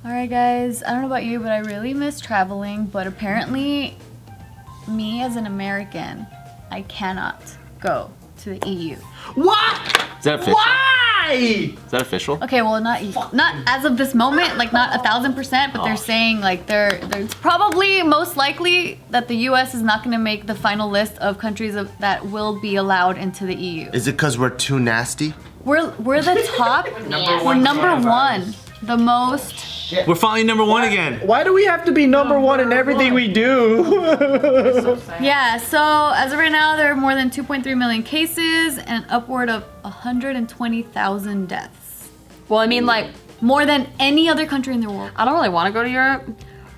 Alright guys, I don't know about you, but I really miss traveling, but apparently me as an American, I cannot go to the EU. What? Is that official? Why? Is that official? Okay, well not as of this moment, like not 1,000%, but they're saying like it's probably most likely that the US is not gonna make the final list of countries that will be allowed into the EU. Is it because we're too nasty? We're the top, we're number one, the most. We're finally number one again. Why do we have to be number one in everything we do? Yeah, so as of right now, there are more than 2.3 million cases and upward of 120,000 deaths. Well, I mean, like, More than any other country in the world. I don't really want to go to Europe,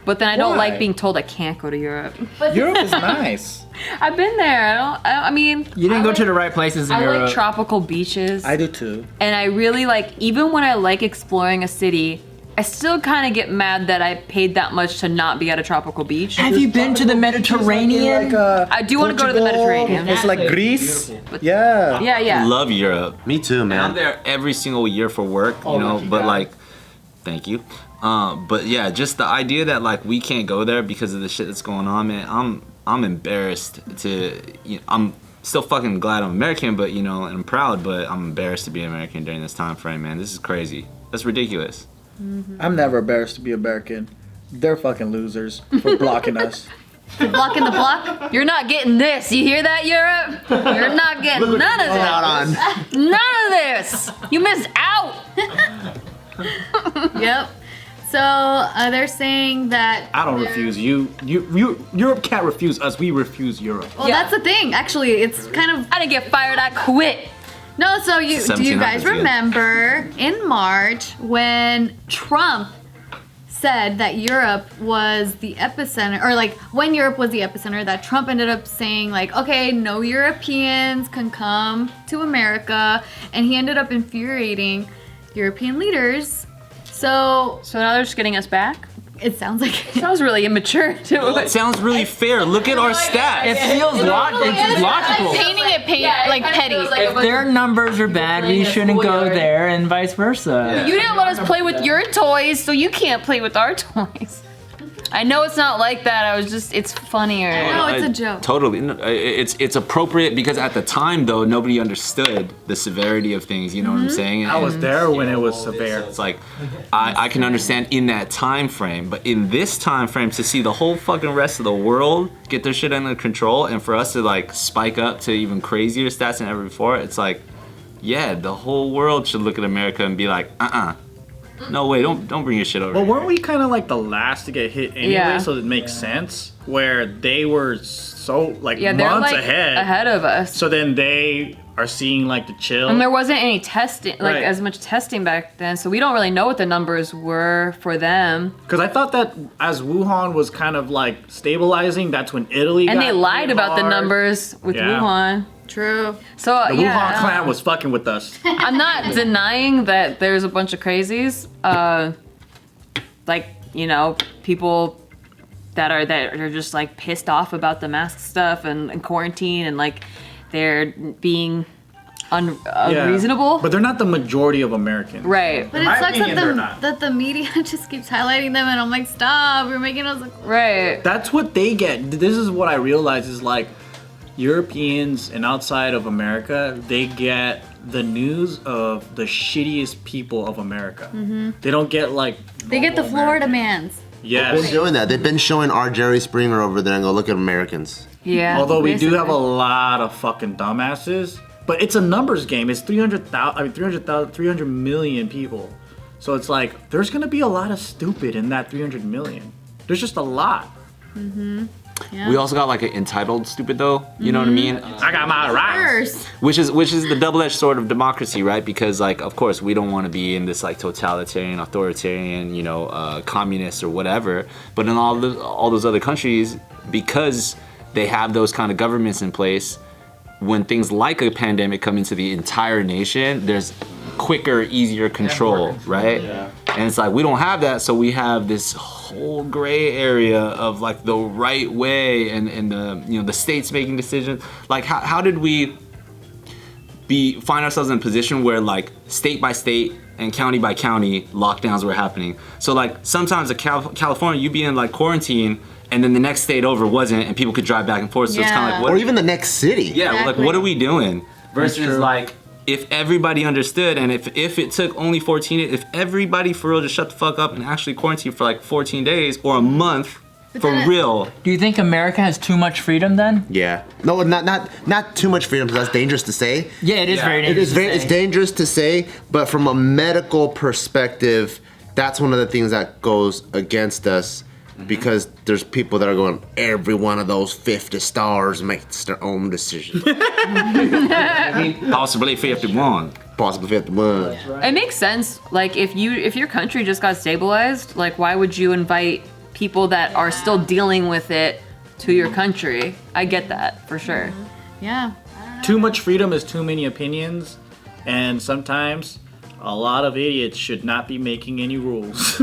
but then I don't Why? like being told I can't go to Europe. Europe is nice. I've been there. I mean, You didn't go to the right places in I Europe. like tropical beaches. I do too. And I really like, even when I like exploring a city, I still kind of get mad that I paid that much to not be at a tropical beach. Have you been to the Mediterranean? I do want to go to the Mediterranean. It's like Greece. Yeah. Yeah, yeah. Love Europe. Me too, And I'm man. there every single year for work, you know, but like, thank you. But yeah, just the idea that like we can't go there because of the shit that's going on, man. I'm embarrassed to, you know, I'm still fucking glad I'm American, but you know, and I'm proud, but I'm embarrassed to be American during this time frame, man. This is crazy. That's ridiculous. I'm never embarrassed to be American. They're fucking losers for blocking us. Blocking the block. You're not getting this. You hear that, Europe? You're not getting none of this. None of this. You missed out. Yep. So they're saying that. I don't refuse you. Europe can't refuse us. We refuse Europe. Well, Yeah. that's the thing. Actually, it's kind of. I didn't get fired. I quit. No, so do you 1700s, guys yeah. remember in March when Trump said that Europe was the epicenter, or like when Europe was the epicenter, that Trump ended up saying like, okay, no Europeans can come to America, and he ended up infuriating European leaders. So So now they're just getting us back? it sounds like Sounds really immature too. Well, it sounds really fair. Look at our It stats. feels it's logical. painting it like petty. If their numbers are bad, we shouldn't go there, and vice versa. You didn't let us play with your toys, so you can't play with our toys. I know it's not like that. I was just, it's funnier. No, it's a joke. Totally. No, it's appropriate because at the time though, nobody understood the severity of things. You know what I'm saying? I was there when it was severe. It's like I can understand in that time frame, but in this time frame, to see the whole fucking rest of the world get their shit under control, and for us to like spike up to even crazier stats than ever before, it's like, yeah, the whole world should look at America and be like, no way, don't bring your shit over But here. weren't we kind of like the last to get hit anyway? Yeah. So it makes sense where they were so like Yeah, they're months like ahead. of us. So then they are seeing like the chill. And there wasn't any testing, like Right. as much testing back then, so we don't really know what the numbers were for them. Because I thought that as Wuhan was kind of like stabilizing, that's when Italy And got they lied hit about the hard. numbers with Yeah. Wuhan. True. So The yeah, Wuhan clan was fucking with us. I'm not denying that there's a bunch of crazies, like, you know, people that are just like pissed off about the mask stuff and quarantine, and like they're being unreasonable. But they're not the majority of Americans. Right. But it my sucks opinion, they're not. that the media just keeps highlighting them, and I'm like, stop! You're making us look. Right. That's what they get. This is what I realize is like Europeans and outside of America, they get the news of the shittiest people of America. They don't get like. They get the normal Florida Americans. mans. They've Yes. been doing that. They've been showing our Jerry Springer over there and go, look at Americans. Yeah. Although we do basically. have a lot of fucking dumbasses, but it's a numbers game. It's 300 million people. So it's like, there's gonna be a lot of stupid in that 300 million. There's just a lot. We also got like an entitled stupid though. You know what I mean? I got my rights. First. Which is the double-edged sword of democracy, right? Because like, of course, we don't want to be in this like totalitarian, authoritarian, you know, communist or whatever. But in all those other countries, because they have those kind of governments in place, when things like a pandemic come into the entire nation, there's quicker, easier control, right? Yeah. And it's like we don't have that, so we have this whole gray area of like the right way and the, you know, the states making decisions. Like how did we find ourselves in a position where like state by state and county by county lockdowns were happening. So like sometimes in California you'd be in like quarantine and then the next state over wasn't and people could drive back and forth. So it's kind of like what, Or even the next city. yeah, like Exactly. what are we doing? Versus like if everybody understood and if it took only 14 days, if everybody for real just shut the fuck up and actually quarantine for like 14 days or a month for then real. Do you think America has too much freedom then? Yeah. No, not too much freedom, because that's dangerous to say. Yeah, it is Yeah. very It dangerous. is very, it's dangerous to say, but from a medical perspective, that's one of the things that goes against us, because there's people that are going, every one of those 50 stars makes their own decision. Possibly 51. Possibly 51. It makes sense. Like if your country just got stabilized, like why would you invite people that are still dealing with it to your country? I get that for sure. Yeah. Too much freedom is too many opinions, and sometimes a lot of idiots should not be making any rules.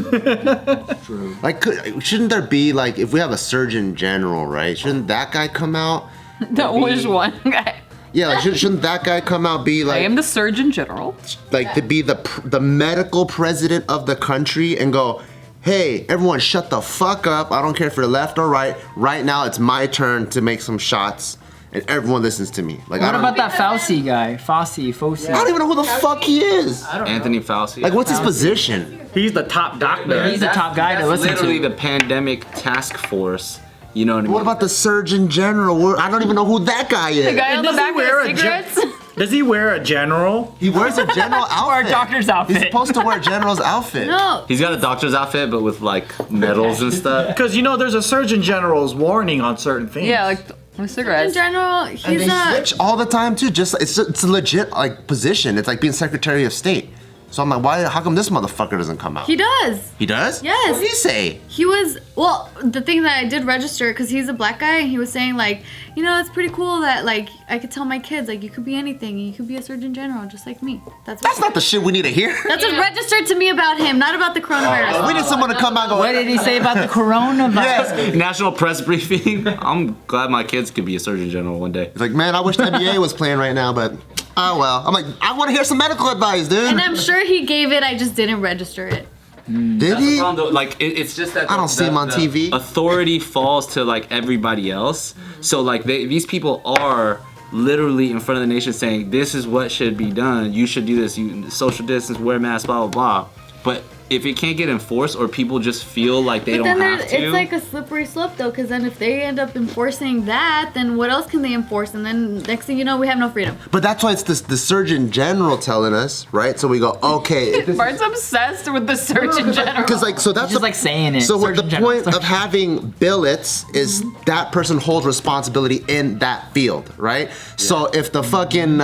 Like, shouldn't there be, like, if we have a surgeon general, right? Shouldn't that guy come out? That was one guy. Yeah, like, shouldn't that guy come out, be I like, am the Surgeon General. like to be the medical president of the country and go, hey, everyone shut the fuck up. I don't care if you're left or right. Right now it's my turn to make some shots and everyone listens to me. Like, What I don't, about that Fauci guy? Foci. I don't even know who the fuck he is. Anthony Fauci. Like, what's his position? He's the top doctor. He's the top guy to That's listen literally to. the pandemic task force. You know what I mean? What about the surgeon general? I don't even know who that guy is. The guy on the does he back wear of a the cigarettes. Does he wear a general? He wears a general outfit. Or a doctor's He's outfit. supposed to wear a general's outfit. No. He's got a doctor's outfit, but with like medals and stuff. Because you know there's a surgeon general's warning on certain things. Yeah, like with In cigarettes. general, And he's they not. switch all the time too. Just it's a legit like position. It's like being Secretary of State. So I'm like, why? How come this motherfucker doesn't come out? He does. He does? Yes. What did he say? He was, well, the thing that I did register, because he's a black guy, and he was saying, like, you know, it's pretty cool that, like, I could tell my kids, like, you could be anything. You could be a surgeon general, just like me. That's That's not the shit we need to hear. That's what registered to me about him, not about the coronavirus. We need someone to come out and go. What did he say about the coronavirus? Yes. National press briefing. I'm glad my kids could be a surgeon general one day. He's like, man, I wish the NBA was playing right now, but oh well. I'm like, I want to hear some medical advice, dude. And I'm sure he gave it, I just didn't register it. Did he? Like it's just that I don't see him on TV. Authority falls to like everybody else. So like these people are literally in front of the nation saying this is what should be done. You should do this. You social distance, wear masks, blah blah blah. But if it can't get enforced or people just feel like they But don't then have to, it's like a slippery slope, though, because then if they end up enforcing that, then what else can they enforce? And then next thing you know, we have no freedom. But that's why it's the Surgeon General telling us, right? So we go, okay. Bart's obsessed with the Surgeon General. Because like, so that's Just like saying it. So what the Surgeon General. point of having billets is that person holds responsibility in that field, right? So if the fucking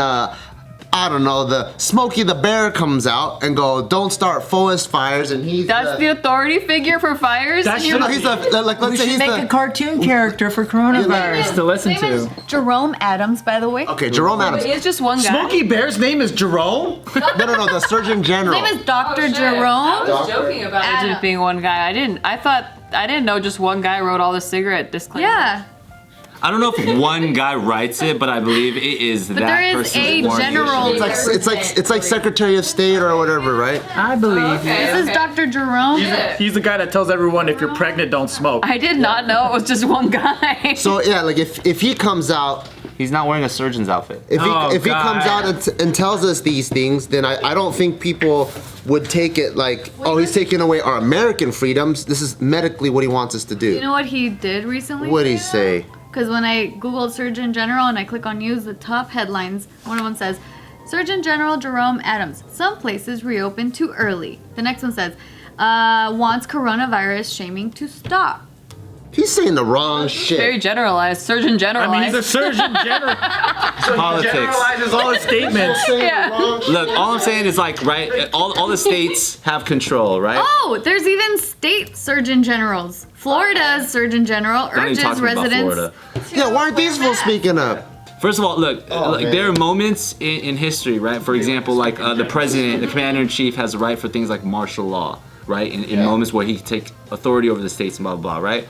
I don't know, the Smokey the Bear comes out and go, don't start forest fires, and he's That's the authority figure for fires. That in your should- he's the like We let's say should he's make the a cartoon character for coronavirus to listen His name to. is Jerome Adams, by the way. okay, Jerome Adams. It's just one guy. Smokey Bear's name is Jerome? No, the Surgeon General. His name is Dr. Jerome. I was joking about it Adam. just being one guy. I didn't know just one guy wrote all the cigarette disclaimers. Yeah. I don't know if one guy writes it, but I believe it is But that there is person's a warning. general. it's like Secretary of State or whatever, right? I believe you. This is Dr. Jerome. He's the guy that tells everyone if you're pregnant, don't smoke. I did not know it was just one guy. So yeah, like if he comes out, He's not wearing a surgeon's outfit. if he God. comes out and tells us these things, then I don't think people would take it like, oh, he's taking away our American freedoms. This is medically what he wants us to do. You know what he did recently? What'd he say? Because when I Googled Surgeon General and I click on news, the top headlines, one of them says, Surgeon General Jerome Adams, some places reopen too early. The next one says, wants coronavirus shaming to stop. He's saying the wrong shit. Very generalized. Surgeon I generalized. mean, he's a surgeon general. So Politics. he generalizes all his statements. Yeah. Look, all I'm saying is like, right, all the states have control, right? Oh, there's even state surgeon generals. Florida's surgeon general Don't even urges talk to me about residents. Florida. Yeah, why aren't these fools speaking up? First of all, look, like man. there are moments in history, right? For example, like the president, the commander-in-chief has the right for things like martial law, right? In moments where he can take authority over the states and blah, blah, blah, right?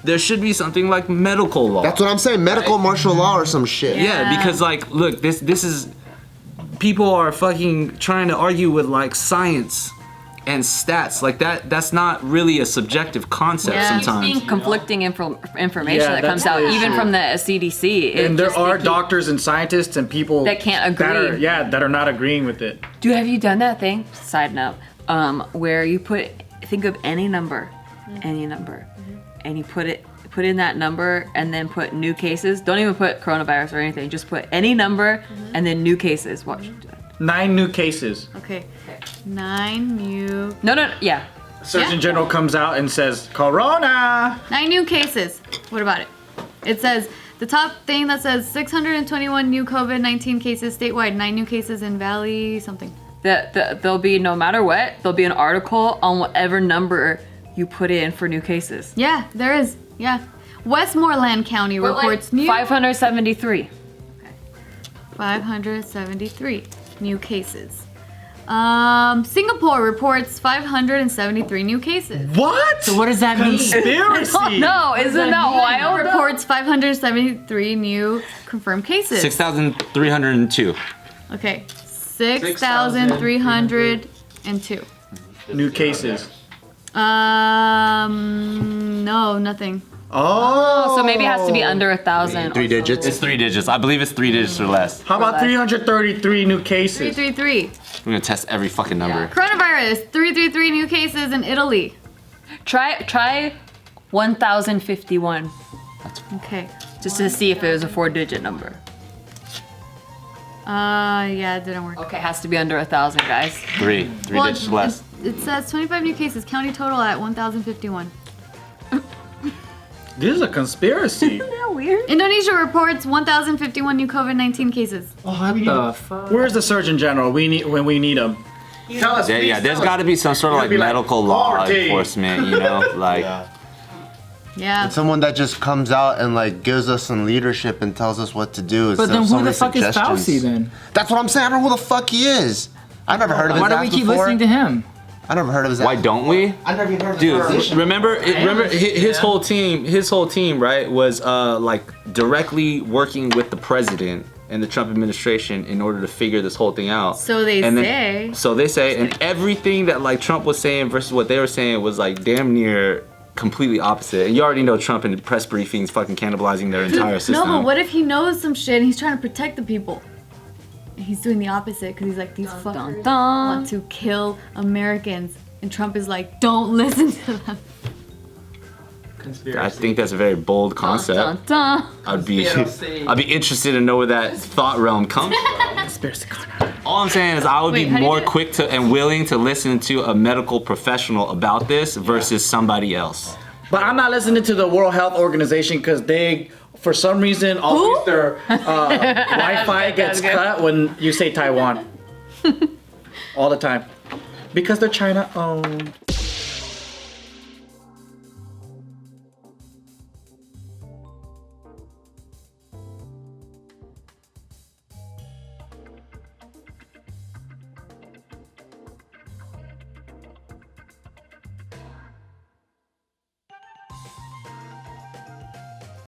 There should be something like medical law. That's what I'm saying. Medical martial law or some shit. Yeah, because like, look, this is people are fucking trying to argue with like science and stats like that's not really a subjective concept Yeah. sometimes. Being conflicting information Yeah, that comes that's out, the even issue. from the CDC. And there are doctors and scientists and people That can't agree. that are not agreeing with it. Dude, have you done that thing? Side note, where you think of any number, and you put in that number, and then put new cases. Don't even put coronavirus or anything. Just put any number and then new cases. Watch. 9 new cases. Okay. 9 new. No, yeah. Surgeon Yeah. General comes out and says, Corona! 9 new cases. What about it? It says the top thing that says 621 new COVID-19 cases statewide. 9 new cases in Valley something. There'll be, no matter what, there'll be an article on whatever number you put in for new cases. Yeah, there is. Yeah. Westmoreland County reports new 573. 573 new cases. Singapore reports 573 new cases. What? So what does that mean? Conspiracy! No, isn't that wild? Reports 573 new confirmed cases. 6,302. Okay. 6,302. New cases. No, nothing. Oh! So maybe it has to be under 1,000. 3 digits. It's 3 digits. I believe it's 3 digits or less. How about 333 new cases? 333. We're gonna test every fucking number. Coronavirus, 333 new cases in Italy. Try 1,051, Okay. just to see if it was a 4-digit number. Yeah, it didn't work. Okay, has to be under 1,000, guys. 3 Well, digits or less. It says 25 new cases, county total at 1,051. This is a conspiracy. Isn't weird? Indonesia reports 1,051 new COVID-19 cases. What the fuck? Where's the Surgeon General? When we need him. Tell us, Yeah, there's got to be some sort of You're like gonna be like, medical law "Party." enforcement, you know, like. Yeah. Someone that just comes out and like gives us some leadership and tells us what to do. But instead then of who so the many fuck is suggestions. Fauci then? That's what I'm saying. I don't know who the fuck he is. I never heard of his Why do ass we keep before. listening to him? I never heard of his Why ass. don't we? I never even heard of Dude, his remember his whole team, right, was like directly working with the president and the Trump administration in order to figure this whole thing out. So they And say. So they say, and everything that like Trump was saying versus what they were saying was like damn near completely opposite. And you already know Trump in press briefings fucking cannibalizing their entire system. No, but what if he knows some shit and he's trying to protect the people? And he's doing the opposite because he's like, these fuckers want to kill Americans. And Trump is like, don't listen to them. I think that's a very bold concept. Dun, dun. I'd be interested to know where that thought realm comes from. Conspiracy. All I'm saying is I would Wait, be how do you more do it? quick to and willing to listen to a medical professional about this versus somebody else. But I'm not listening to the World Health Organization because they, for some reason, always their Wi-Fi gets cut when you say Taiwan. All the time. Because they're China owned.